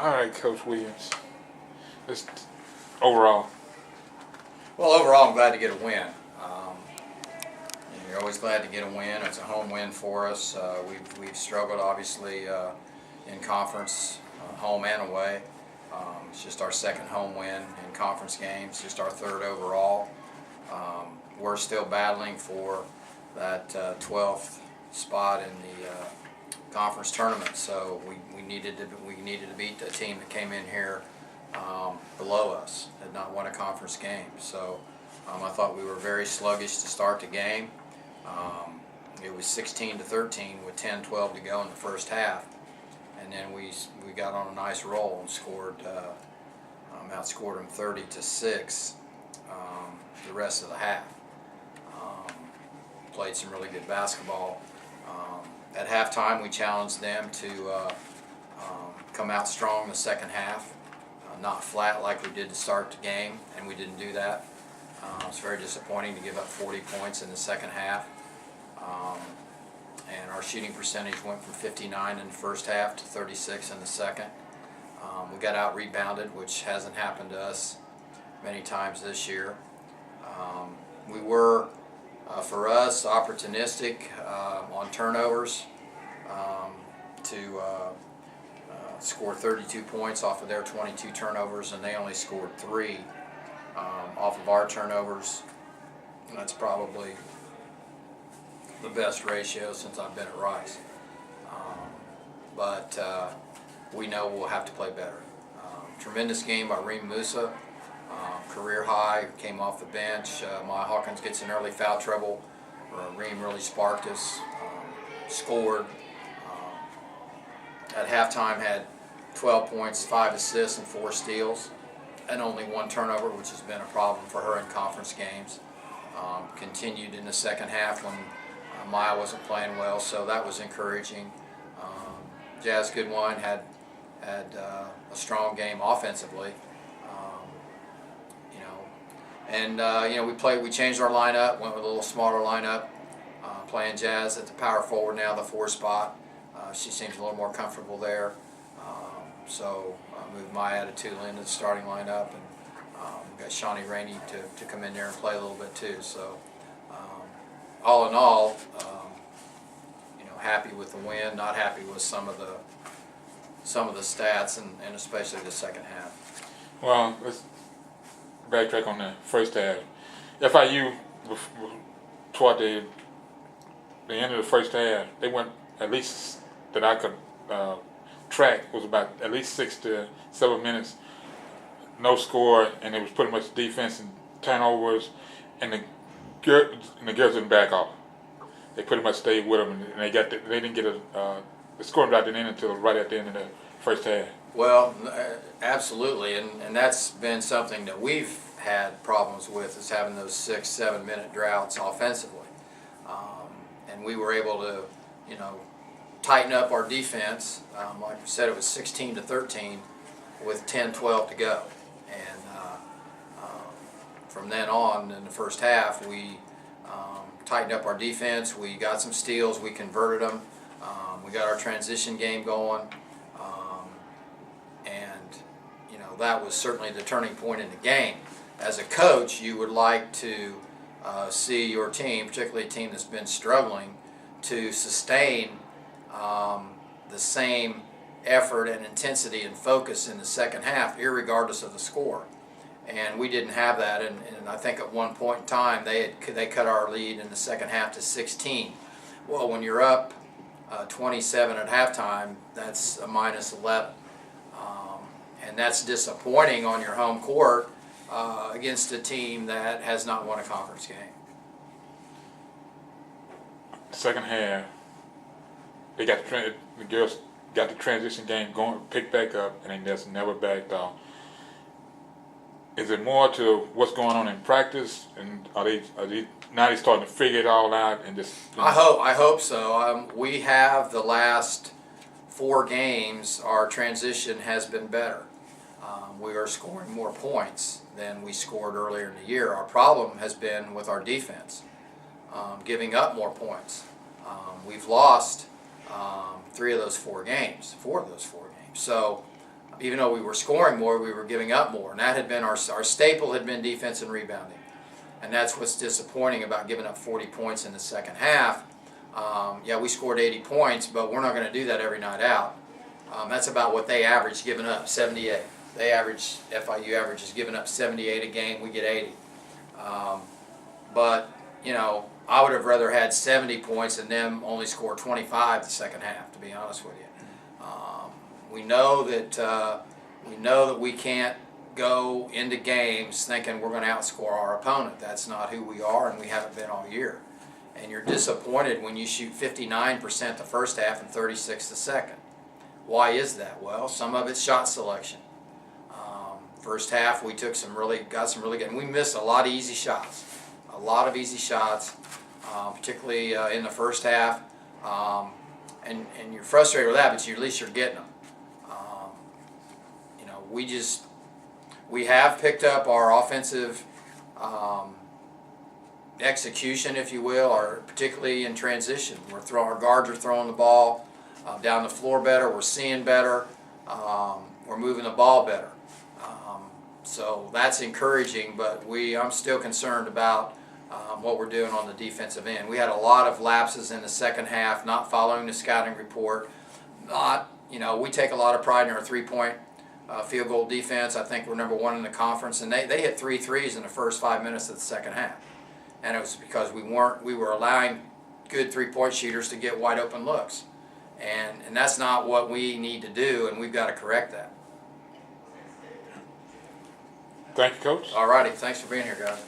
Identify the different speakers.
Speaker 1: All right, Coach Williams. Just overall.
Speaker 2: Well, overall, I'm glad to get a win. You're always glad to get a win. It's a home win for us. We've struggled, obviously, in conference, home and away. It's just our second home win in conference games, just our third overall. We're still battling for that 12th spot in the conference tournament, so we needed to beat the team that came in here below us, had not won a conference game. So I thought we were very sluggish to start the game. It was 16-13 with 10-12 to go in the first half, and then we got on a nice roll and scored, outscored them 30-6 the rest of the half. Played some really good basketball. At halftime, we challenged them to come out strong in the second half, not flat like we did to start the game, and we didn't do that. It's very disappointing to give up 40 points in the second half. And our shooting percentage went from 59 in the first half to 36 in the second. We got out-rebounded, which hasn't happened to us many times this year. We were, for us, opportunistic on turnovers to score 32 points off of their 22 turnovers, and they only scored 3 off of our turnovers. And that's probably the best ratio since I've been at Rice. But we know we'll have to play better. Tremendous game by Reem Musa. Career high, came off the bench. Maya Hawkins gets in early foul trouble. Reem really sparked us, scored. At halftime had 12 points, 5 assists, and 4 steals, and only 1 turnover, which has been a problem for her in conference games. Continued in the second half when Maya wasn't playing well, so that was encouraging. Jazz Goodwine had a strong game offensively. We changed our lineup, went with a little smaller lineup, playing Jazz at the power forward now, the 4 spot. She seems a little more comfortable there. So moved Maya Atatula into the starting lineup, and got Shawnee Rainey to come in there and play a little bit too. So all in all, happy with the win, not happy with some of the stats, and especially the second half.
Speaker 1: Well, let's backtrack on the first half. FIU, toward the end of the first half, they went, at least that I could track, was about at least 6 to 7 minutes, no score, and it was pretty much defense and turnovers, and the girls didn't back off. They pretty much stayed with them, and they didn't get the scoring didn't end until right at the end of the first half.
Speaker 2: Well, absolutely, and that's been something that we've had problems with, is having those 6-7 minute droughts offensively. And we were able to, tighten up our defense. Like we said, it was 16-13 with 10-12 to go. And from then on, in the first half, we tightened up our defense. We got some steals. We converted them. We got our transition game going. That was certainly the turning point in the game. As a coach, you would like to see your team, particularly a team that's been struggling, to sustain the same effort and intensity and focus in the second half, irregardless of the score. And we didn't have that, and I think at one point in time they cut our lead in the second half to 16. Well, when you're up 27 at halftime, that's a minus 11. And that's disappointing on your home court against a team that has not won a conference game.
Speaker 1: Second half, they got the girls got the transition game going, picked back up, and they just never backed off. Is it more to what's going on in practice, and are they now starting to figure it all out and just?
Speaker 2: I hope so. We have the last 4 games, our transition has been better. We are scoring more points than we scored earlier in the year. Our problem has been with our defense, giving up more points. We've lost 4 of those 4 games. So Even though we were scoring more, we were giving up more, and that had been our staple had been defense and rebounding, and that's what's disappointing about giving up 40 points in the second half. Yeah, we scored 80 points, but we're not going to do that every night out. That's about what they average giving up, 78. FIU averages giving up 78 a game. We get 80. But you know, I would have rather had 70 points and them only score 25 the second half, to be honest with you. We know that we can't go into games thinking we're going to outscore our opponent. That's not who we are, and we haven't been all year. And you're disappointed when you shoot 59% the first half and 36% the second. Why is that? Well, some of it's shot selection. First half we got some really good, and we missed a lot of easy shots. A lot of easy shots, particularly in the first half. And you're frustrated with that, but at least you're getting them. You know, we have picked up our offensive execution, if you will, or particularly in transition. Our guards are throwing the ball down the floor better. We're seeing better. We're moving the ball better. So that's encouraging, but I'm still concerned about what we're doing on the defensive end. We had a lot of lapses in the second half, not following the scouting report. We take a lot of pride in our three-point field goal defense. I think we're #1 in the conference, and they hit 3 threes in the first 5 minutes of the second half. And it was because we were allowing good three-point shooters to get wide open looks. And that's not what we need to do, and we've got to correct that.
Speaker 1: Thank you, Coach.
Speaker 2: All righty, thanks for being here, guys.